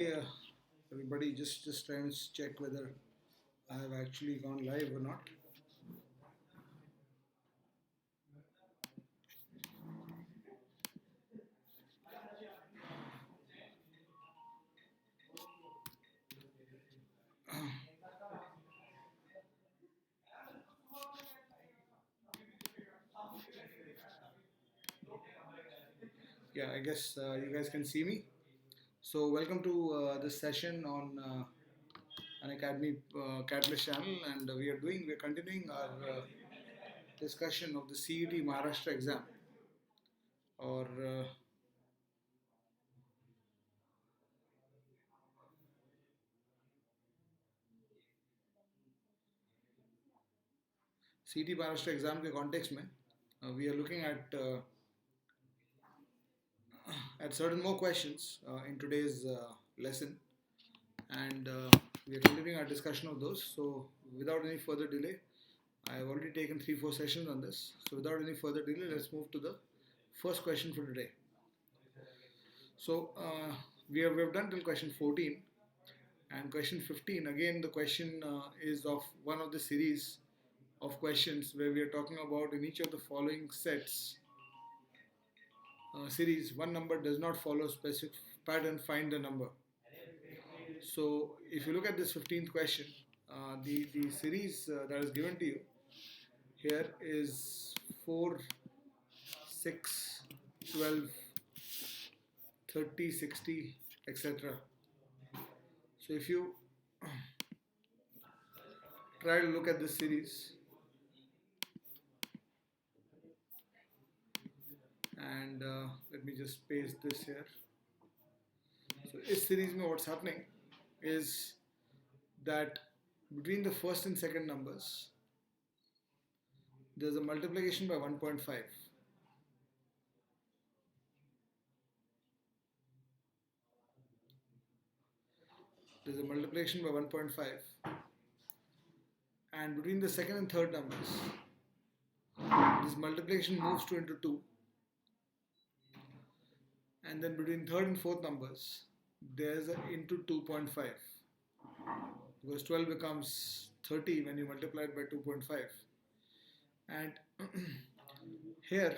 Yeah, everybody, just trying to check whether I have actually gone live or not. Yeah, I guess you guys can see me. So welcome to this session on Unacademy CAT-alyst channel, and we're continuing our discussion of the CET Maharashtra exam, or CET Maharashtra exam के context में we are looking at certain more questions in today's lesson, and we are continuing our discussion of those. So without any further delay, I have already taken 3-4 sessions on this. So without any further delay, let's move to the first question for today. So we have done till question 14, and question 15 again. The question is of one of the series of questions where we are talking about in each of the following sets series. One number does not follow specific pattern. Find the number. So if you look at this 15th question, the series that is given to you here is 4, 6, 12, 30, 60, etc. So if you try to look at this series, and let me just paste this here. So this series में what's happening is that between the first and second numbers there's a multiplication by 1.5. There's a multiplication by 1.5, and between the second and third numbers this multiplication moves to into 2, and then between third and fourth numbers there's a into 2.5, because 12 becomes 30 when you multiply it by 2.5, and here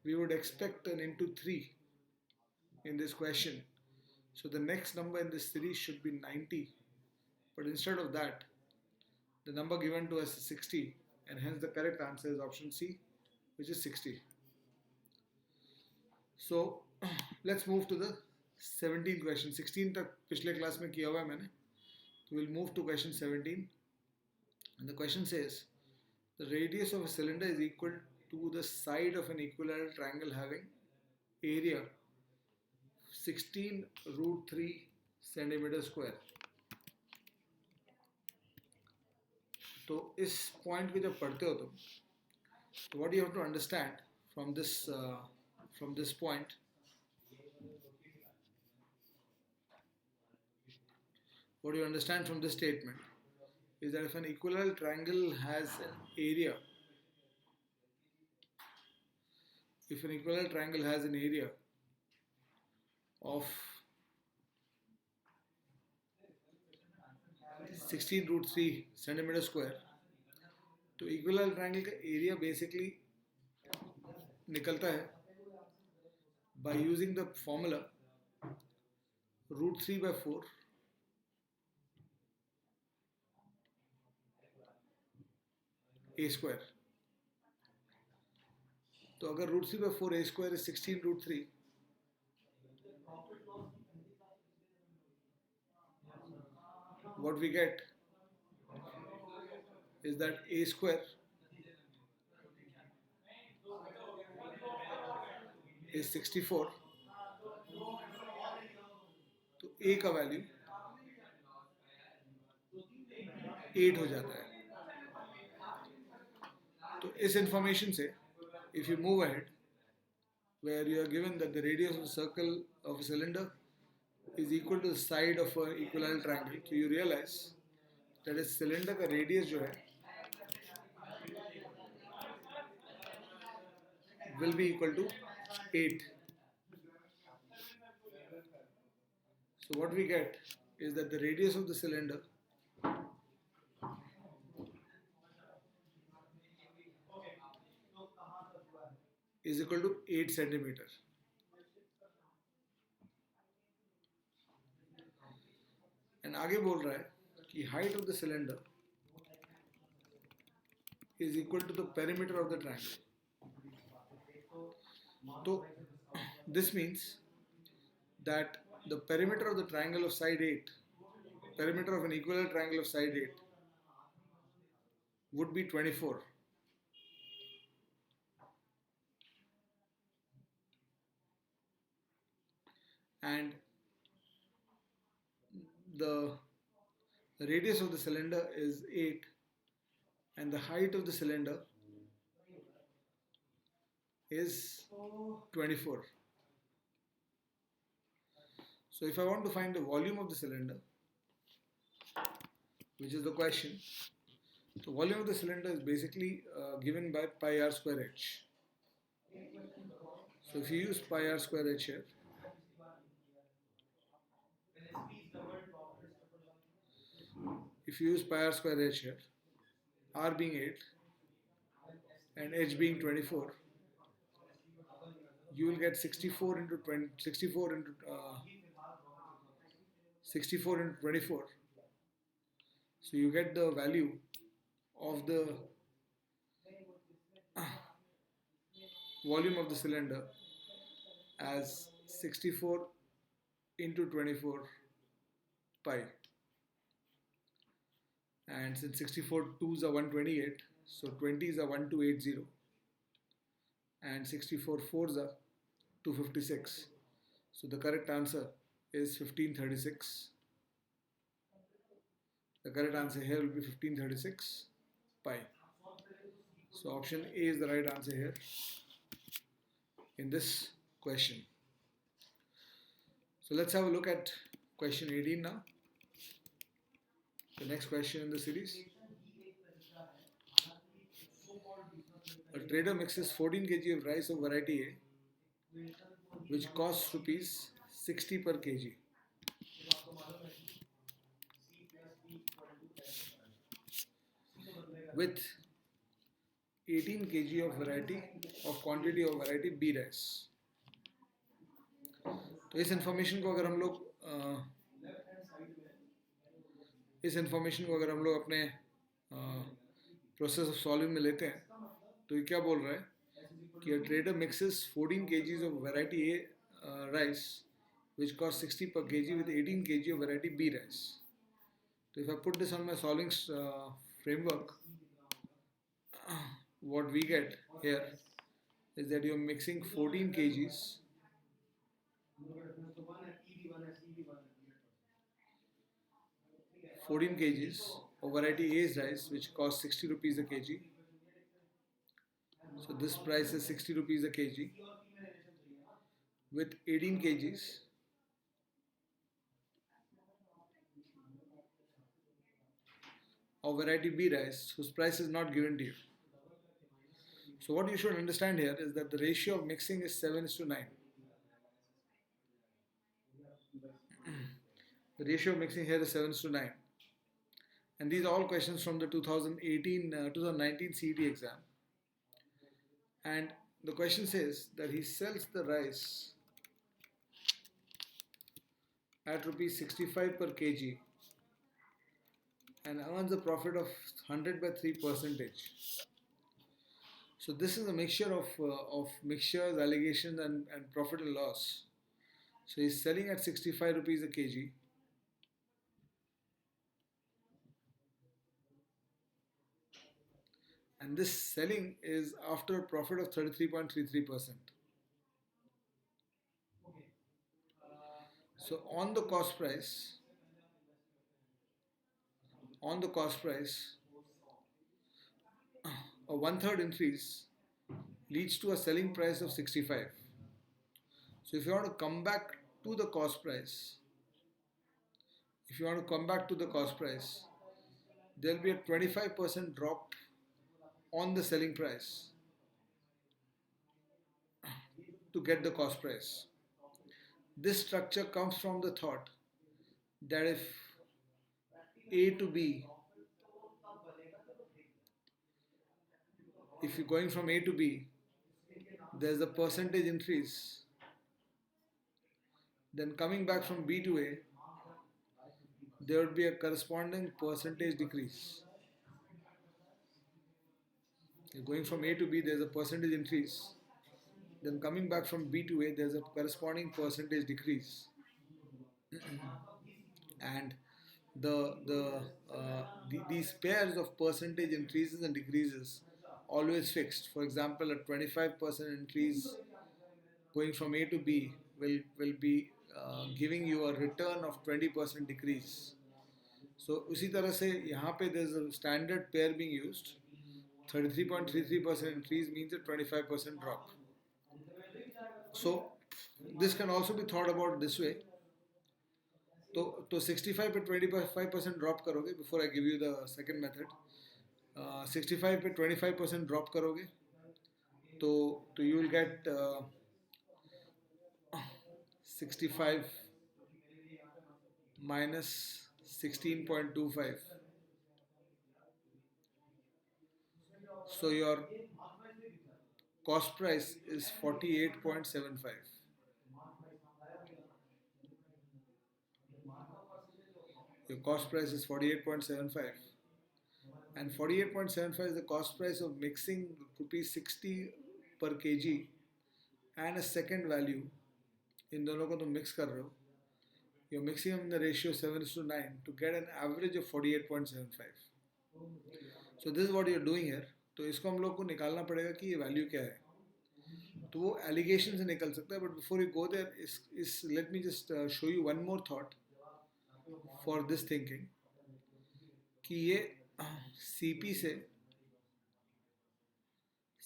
we would expect an into 3 in this question. So the next number in this series should be 90, but instead of that the number given to us is 60, and hence the correct answer is option C, which is 60. So let's move to the 17th question. 16 तक पिछले class में किया हुआ है मैंने. So we'll move to question 17, and the question says the radius of a cylinder is equal to the side of an equilateral triangle having area 16 root 3 centimeter square. तो इस point को जब पढ़ते हो तुम, so what you have to understand from this point, what you understand from this statement is that if an equilateral triangle has an area, of 16 root 3 centimeter square, तो equilateral triangle का area basically निकलता है by using the formula root 3 by 4 a square. तो अगर root 3 by 4 a square is 16 root 3, what we get is that a square is 64. तो a का value 8 हो जाता है. तो इस इंफॉर्मेशन से if you move ahead, where you are given that the radius of a circle of a cylinder is equal to the side of an equilateral triangle, so you realize that इस cylinder का radius जो है will be equal to 8. So what we get is that the radius of the cylinder is equal to 8 centimeter. And आगे बोल रहा है कि height of the cylinder is equal to the perimeter of the triangle. So this means that the perimeter of the triangle of side 8, perimeter of an equilateral triangle of side 8 would be 24. And the radius of the cylinder is 8 and the height of the cylinder is 24. So if I want to find the volume of the cylinder, which is the question, the volume of the cylinder is basically given by pi r square h. So if you use pi r square h here, if you use pi r square h here, r being 8 and h being 24, you will get 64 into 20, 64 into 64 into 24. So you get the value of the volume of the cylinder as 64 into 24 pi. And since 64 2s are 128, so 20s are 1280 and 64 4s are 256. So the correct answer is 1536. The correct answer here will be 1536 pi. So option A is the right answer here in this question. So let's have a look at question 18 now. The next question in the series. A trader mixes 14 kg of rice of variety A, which costs rupees 60 per kg. With 18 kg of quantity of variety B rice. तो इस information को अगर हम लोग अपने process of solving में लेते हैं तो ये क्या बोल रहा है कि a trader mixes 14 kgs of variety A rice which costs 60 per kg with 18 kg of variety B rice. So if I put this on my solving framework, what we get here is that you're mixing 14 kgs of variety A's rice which costs 60 rupees a kg. So this price is 60 rupees a kg with 18 kgs of variety B rice whose price is not given to you. So what you should understand here is that the ratio of mixing is 7:9. The ratio of mixing here is 7:9. And these are all questions from the 2019 CET exam. And the question says that he sells the rice at rupees 65 per kg and earns a profit of 100 by 3 percentage. So this is a mixture of mixtures, allegations and profit and loss. So he's selling at 65 rupees a kg. And this selling is after a profit of 33.33%. So on the cost price, a 1/3 increase leads to a selling price of 65. So if you want to come back to the cost price, there will be a 25% drop on the selling price to get the cost price. This structure comes from the thought that if A to B, if you're going from A to B, there's a percentage increase, then coming back from B to A, there would be a corresponding percentage decrease. You're going from A to B, there's a percentage increase. Then coming back from B to A, there's a corresponding percentage decrease. And these pairs of percentage increases and decreases always fixed. For example, a 25% increase going from A to B will be giving you a return of 20% decrease. So उसी तरह से यहाँ पे there's a standard pair being used. 33.33% increase means a 25% drop. So this can also be thought about this way. तो 65 पे 25% drop करोगे before I give you the second method. 65 पे 25% drop करोगे तो you will get 65 minus 16.25. So your cost price is 48.75. Your cost price is 48.75, and 48.75 is the cost price of mixing rupees 60 per kg and a second value. इन दोनों को तुम mix कर रहे हो. You're mixing them in the ratio 7:9 to get an average of 48.75. So this is what you're doing here. तो इसको हम लोग को निकालना पड़ेगा कि ये वैल्यू क्या है. तो वो एलिगेशन से निकल सकता है. But before you go there, let me just show you one more thought for this thinking कि ये सीपी से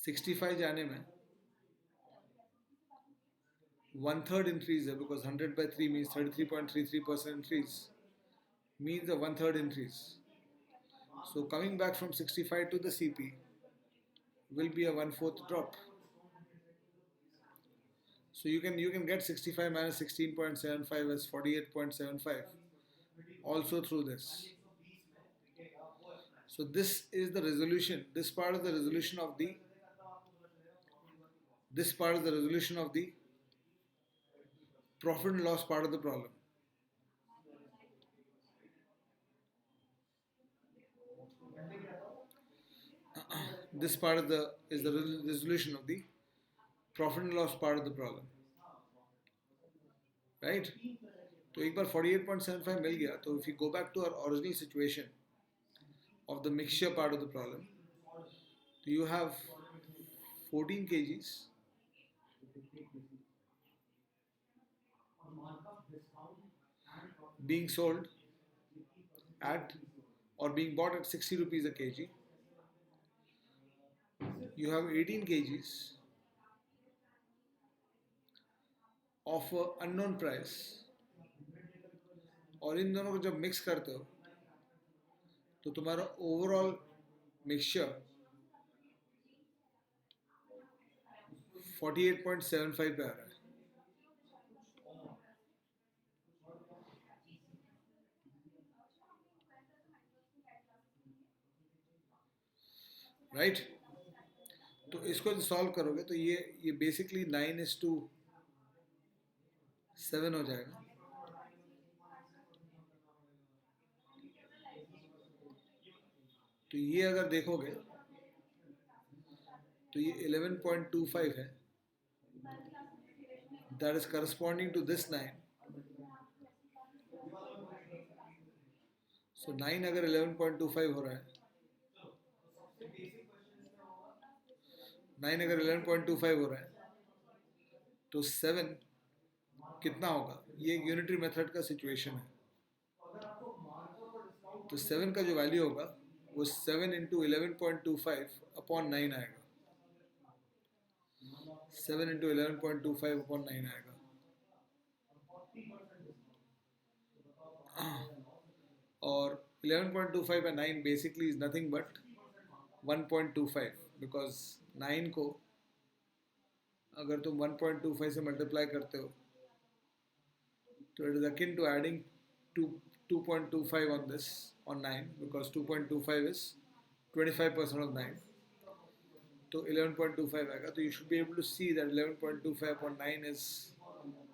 65 जाने में 1/3 increase है, because 100 by 3 means 33.33% increase, means a 1/3 increase. So coming back from 65 to the CP will be a 1/4 drop. So you can get 65 minus 16.75 as 48.75 also through this. So this is the resolution. This part is the resolution of the profit and loss part of the problem. This part is the resolution of the profit and loss part of the problem, right? तो एक बार 48.75 मिल गया, तो if you go back to our original situation of the mixture part of the problem, so you have 14 kgs being sold at or being bought at 60 rupees a kg. You have 18 kgs of unknown price, और इन दोनों को जब mix करते हो तो तुम्हारा overall mixture 48.75 पे आ रहा है. राइट तो इसको सॉल्व करोगे तो ये बेसिकली 9:7 हो जाएगा. तो ये अगर देखोगे तो ये 11.25 है. That is corresponding to this 9. So 9 अगर 11.25 हो रहा है, 9 अगर 11.25 हो रहा है तो 7 कितना होगा. ये एक यूनिटरी मेथड का सिचुएशन है. तो 7 का जो वैल्यू होगा वो 7 into 11.25 upon 9 आएगा. 7 into 11.25 upon 9 आएगा. और 11.25 by 9 basically is nothing but 1.25, because 9 को अगर तुम 1.25 से मल्टीप्लाई करते हो तो it is akin to adding 2 2.25 on this on 9 because 2.25 is 25% of 9. So 11.25 आएगा. So you should be able to see that 11.25 upon 9 is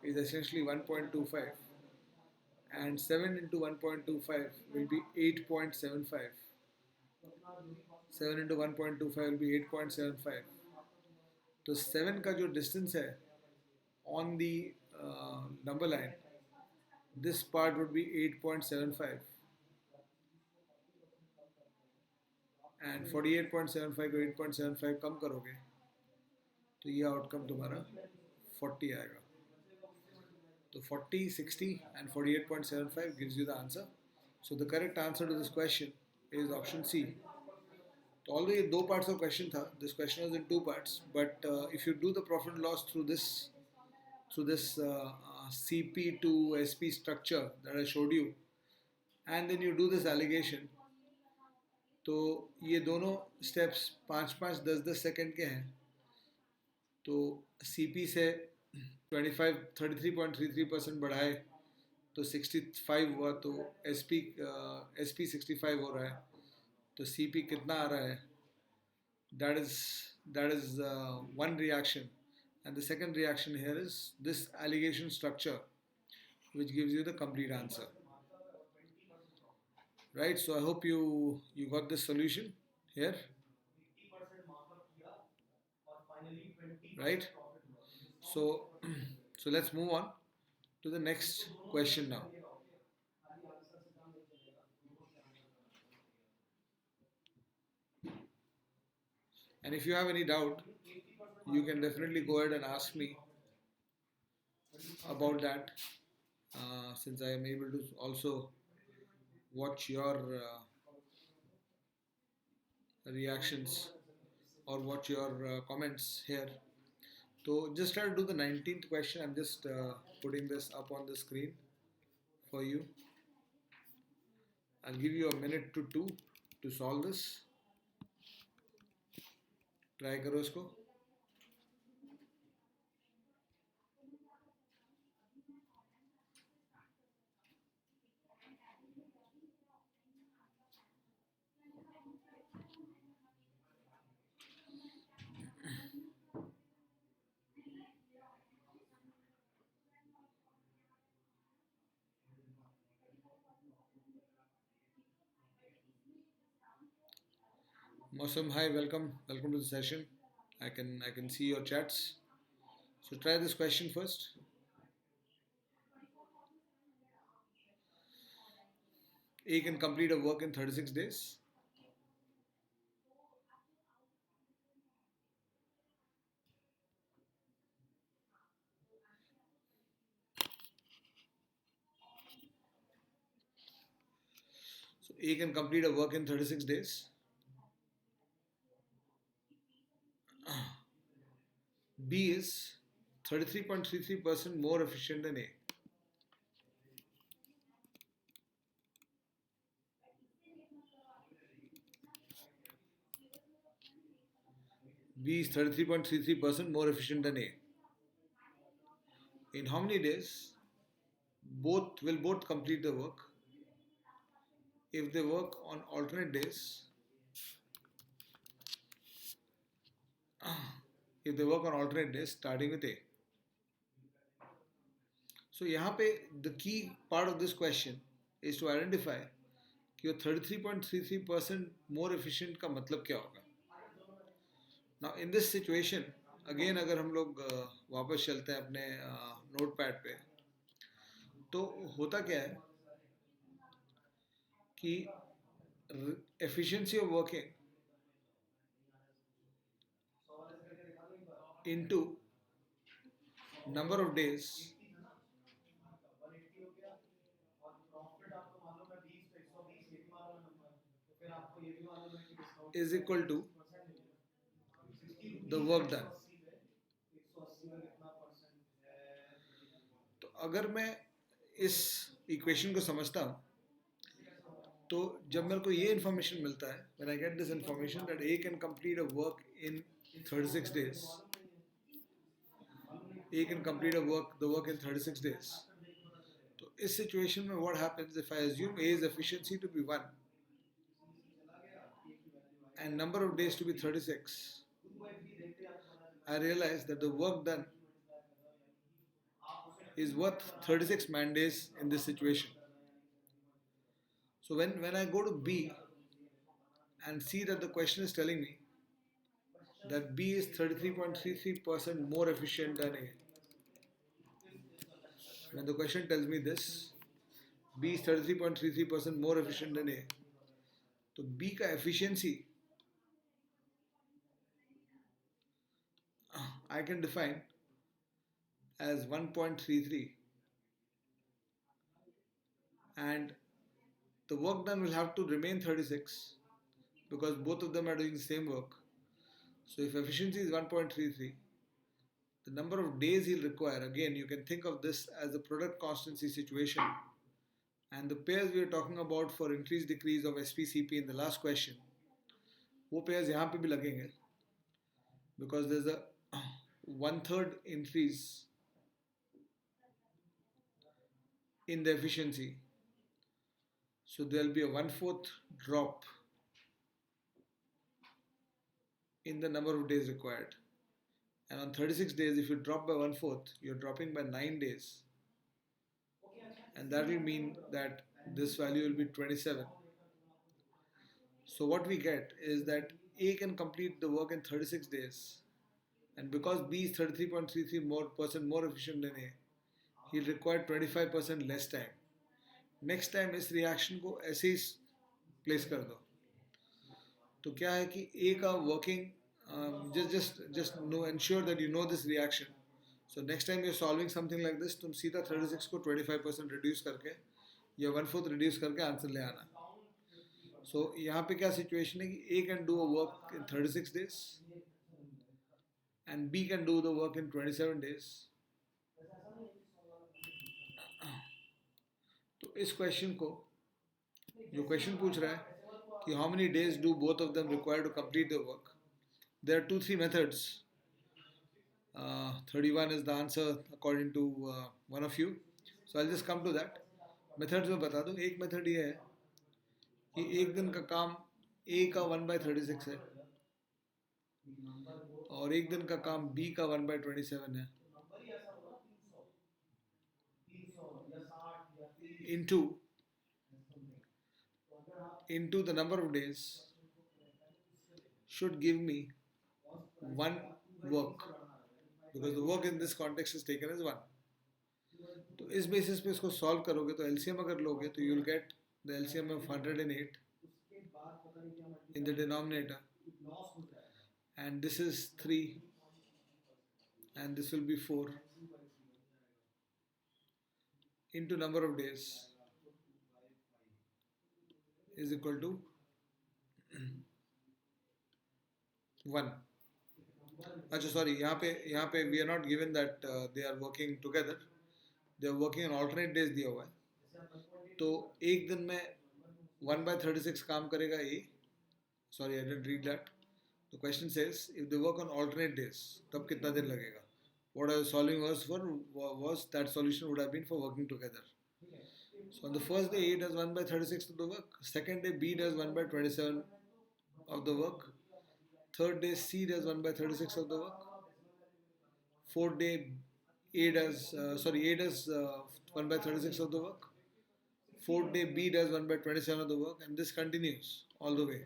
essentially 1.25, and 7 into 1.25 will be 8.75. 7 into 1.25 will be 8.75. तो 7 का जो distance है on the number line, this part would be 8.75, and 48.75 को 8.75 कम करोगे तो ये outcome तुम्हारा 40 आएगा. So 40, 60 and 48.75 gives you the answer. So the correct answer to this question is option C. So although ये दो parts of question था, this question was in two parts, but if you do the profit and loss through this CP to SP structure that I showed you, and then you do this allegation, तो ये दोनों steps 5-5, 10-10 second के हैं. तो CP से 33.33% बढ़ाए तो 65 हुआ, तो SP 65 हो रहा है, तो CP कितना आ रहा है? That is one reaction, and the second reaction here is this allegation structure, which gives you the complete answer. Right? So I hope you got this solution here. Right? So let's move on to the next question now. And if you have any doubt, you can definitely go ahead and ask me about that, since I am able to also watch your reactions or watch your comments here. So just try to do the 19th question. I'm just putting this up on the screen for you. I'll give you a minute to 2 to solve this. Try करो इसको. Mosam, hi, welcome to the session. I can see your chats. So try this question first. A can complete a work in 36 days. So A can complete a work in 36 days. B is 33.33% more efficient than A. B is 33.33% more efficient than A. In how many days both complete the work? If they work on alternate days, starting with A. So यहाँ पे the key part of this question is to identify कि your 33.33% more efficient का मतलब क्या होगा. Now in this situation, again अगर हम लोग वापस चलते हैं अपने नोटपैड पे, तो होता क्या है कि efficiency of working into number of days is equal to the work done. तो अगर मैं इस इक्वेशन को समझता हूँ, तो जब मेरे को ये इन्फॉर्मेशन मिलता है, when I get this information that A can complete a work in 36 days, A can complete the work in 36 days, तो इस सिचुएशन में what happens if I assume A's efficiency to be 1 and number of days to be 36, I realize that the work done is worth 36 man days in this situation. So when I go to B and see that the question is telling me that B is 33.33% more efficient than A. When the question tells me this, B is 33.33% more efficient than A, तो B का efficiency I can define as 1.33, and the work done will have to remain 36 because both of them are doing the same work. So if efficiency is 1.33, the number of days he'll require, again you can think of this as a product constancy situation, and the pairs we are talking about for increase decrease of SPCP in the last question, वो pairs यहाँ पे भी लगेंगे because there's a 1/3 increase in the efficiency, so there'll be a 1/4 drop in the number of days required. And on 36 days, if you drop by 1/4, you're dropping by 9 days. And that will mean that this value will be 27. So what we get is that A can complete the work in 36 days. And because B is 33.33% more efficient than A, he'll require 25% less time. Next time इस reaction को ऐसे ही place कर दो. तो क्या है कि A का working, just know, ensure that you know this reaction. So next time you're solving something like this, तुम सीधा 36 को 25% reduce करके या 1/4 reduce करके आंसर ले आना. So यहाँ पे क्या situation है कि A can do a work in 36 days and B can do the work in 27 days. तो इस question को, जो question पूछ रहा है कि how many days do both of them require to complete the work, there are 2-3 methods. 31 is the answer according to one of you. So I'll just come to that. Methods में बता दूँ. एक method ये है कि एक दिन का काम A का 1/36 है और एक दिन का काम B का 1/27 है into the number of days should give me one work, because the work in this context is taken as 1. तो इस basis पे इसको solve करोगे तो LCM अगर लोगे तो you'll get the LCM of 108 in the denominator, and this is 3 and this will be 4 into number of days is equal to 1. अच्छा sorry, यहाँ पे we are not given that they are working together, they are working on alternate days दिया हुआ है. तो एक दिन में 1/36 काम करेगा A. Sorry, I didn't read that. The question says if they work on alternate days, तब कितना दिन लगेगा? What I was solving was that solution would have been for working together. So on the first day A does 1/36 of the work, second day B does 1/27 of the work, third day C does 1/36 of the work, fourth day A does 1/36 of the work, fourth day B does 1/27 of the work, and this continues all the way.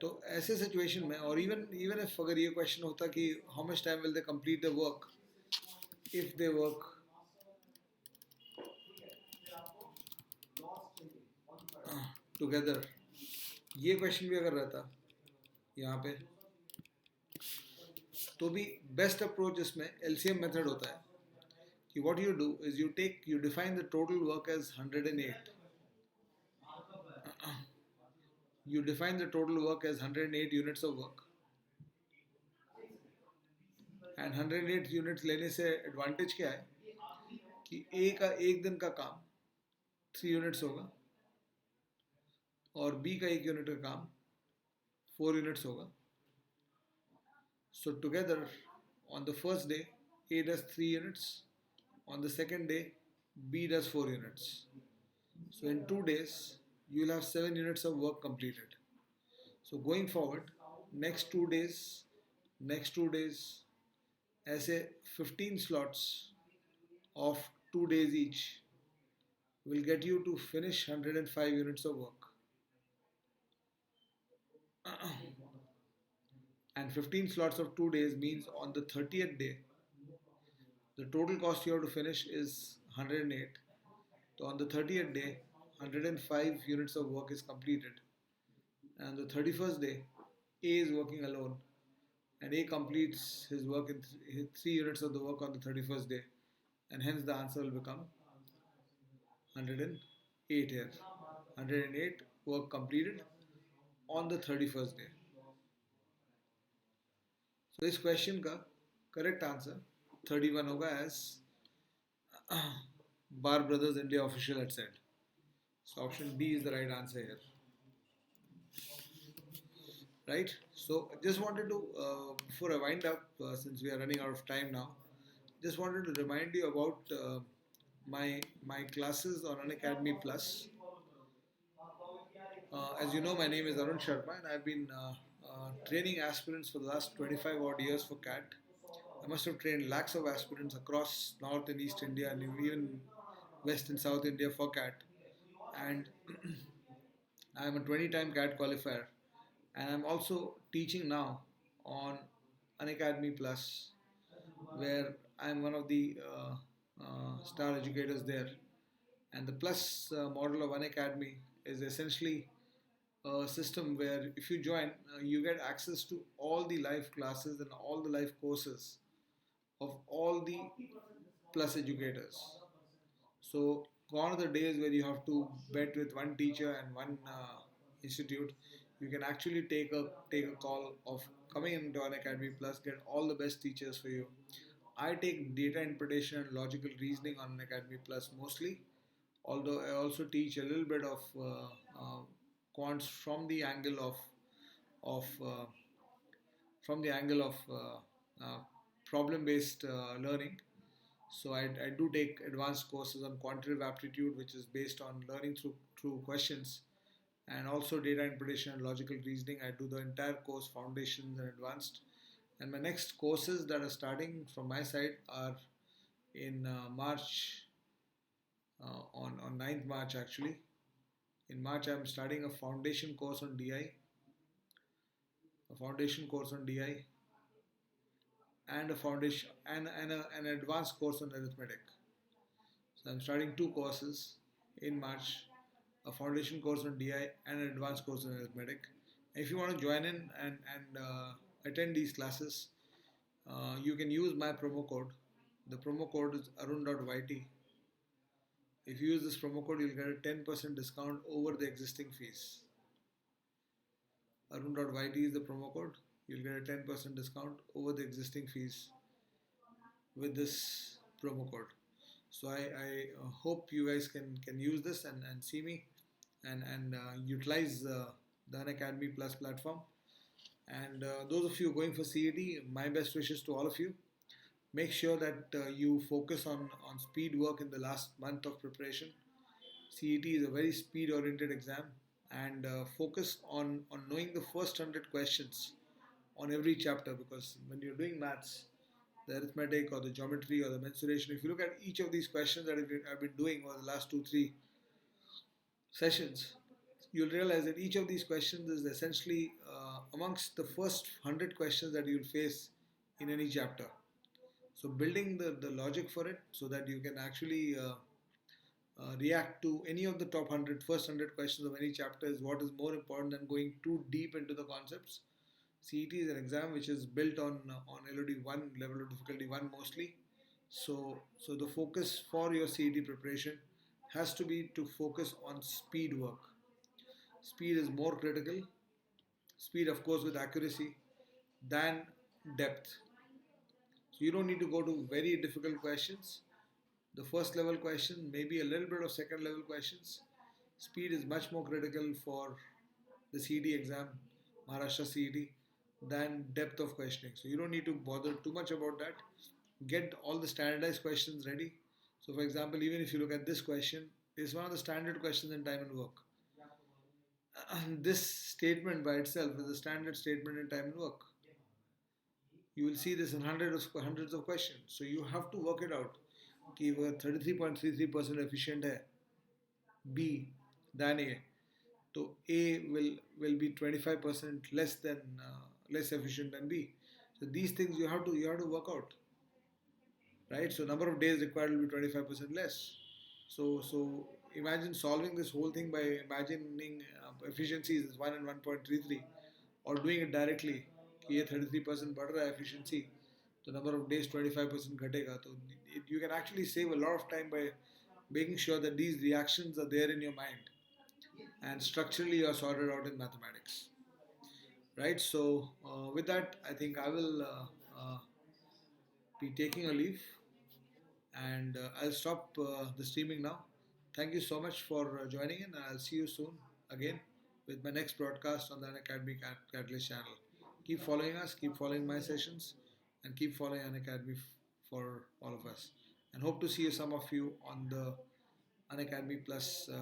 तो ऐसे situation में, और even if अगर ये question होता कि how much time will they complete the work if they work together, ये question भी अगर रहता यहाँ पे, तो भी बेस्ट अप्रोच इसमें LCM मेथड होता है कि what you do is you define the total work as 108. You define the total work as 108 units of work, and 108 units लेने से एडवांटेज क्या है कि A का एक दिन का काम 3 units होगा और B का 1 यूनिट का काम 4 units होगा. So together on the first day A does 3 units, on the second day B does 4 units. So in 2 days, you'll have 7 units of work completed. So going forward, next 2 days, ऐसे 15 slots of 2 days each will get you to finish 105 units of work. And 15 slots of 2 days means on the 30th day, the total cost you have to finish is 108. So on the 30th day, 105 units of work is completed. And the 31st day, A is working alone, and A completes his work in 3 units of the work on the 31st day, and hence the answer will become 108 here. 108 work completed on the 31st day. So इस question का correct answer 31 होगा, as Bar Brothers India official had said. So option D is the right answer here. Right? So just wanted to, before I wind up, since we are running out of time now, just wanted to remind you about my classes on Unacademy Plus. As you know, my name is Arun Sharma, and I've been training aspirants for the last 25 odd years for CAT. I must have trained lakhs of aspirants across North and East India and even West and South India for CAT. And I am a 20-time CAT qualifier, and I'm also teaching now on Unacademy Plus, where I'm one of the star educators there. And the Plus model of Unacademy is essentially a system where if you join, you get access to all the live classes and all the live courses of all the Plus educators. So gone are the days where you have to bet with one teacher and one institute. You can actually take a call of coming into Unacademy Plus, get all the best teachers for you. I take data interpretation and logical reasoning on Unacademy Plus mostly, although I also teach a little bit of quants from the angle of from the angle of problem-based learning. So I do take advanced courses on quantitative aptitude, which is based on learning through questions, and also data interpretation and logical reasoning. I do the entire course, foundations and advanced. And my next courses that are starting from my side are in March, on 9th March actually. In March, I'm starting a foundation course on DI, and a foundation and an advanced course on arithmetic. So I'm starting two courses in March, a foundation course on DI and an advanced course on arithmetic. If you want to join in and attend these classes, you can use my promo code. The promo code is arun.yt. If you use this promo code, you'll get a 10% discount over the existing fees. Arun.yt is the promo code. You'll get a 10% discount over the existing fees with this promo code. So I hope you guys can use this and see me and utilize the Unacademy Plus platform. And those of you going for CET, my best wishes to all of you. Make sure that you focus on speed work in the last month of preparation. CET is a very speed oriented exam, and focus on knowing the first 100 questions on every chapter, because when you're doing maths, the arithmetic or the geometry or the mensuration, if you look at each of these questions that I've been doing over the last 2-3 sessions, you'll realize that each of these questions is essentially amongst the first 100 questions that you'll face in any chapter. So building the logic for it so that you can actually react to any of the top 100 first 100 questions of any chapter is what is more important than going too deep into the concepts. CET is an exam which is built on LOD 1, level of difficulty 1 mostly. So the focus for your CET preparation has to be to focus on speed work. Speed is more critical. Speed, of course, with accuracy than depth. So you don't need to go to very difficult questions. The first level question, maybe a little bit of second level questions. Speed is much more critical for the CET exam, Maharashtra CET, than depth of questioning. So you don't need to bother too much about that. Get all the standardized questions ready So, for example, even if you look at this question, it's one of the standard questions in time and work. This statement by itself is a standard statement in time and work. You will see this in hundreds of questions. So you have to work it out. कि वह 33.33% efficient है B than A, so A will be 25% less than less efficient than B. So these things you have to work out, right? So number of days required will be 25% less. So imagine solving this whole thing by imagining efficiencies is 1 and 1.33, or doing it directly कि ये 33% बढ़ रहा है efficiency, the number of days 25% घटेगा. तो you can actually save a lot of time by making sure that these reactions are there in your mind and structurally you are sorted out in mathematics, right? So with that, I think I will be taking a leave, and I'll stop the streaming now. Thank you so much for joining in, and I'll see you soon again with my next broadcast on the Unacademy Catalyst channel. Keep following us, keep following my sessions, and keep following Unacademy for all of us. And hope to see some of you on the Unacademy Plus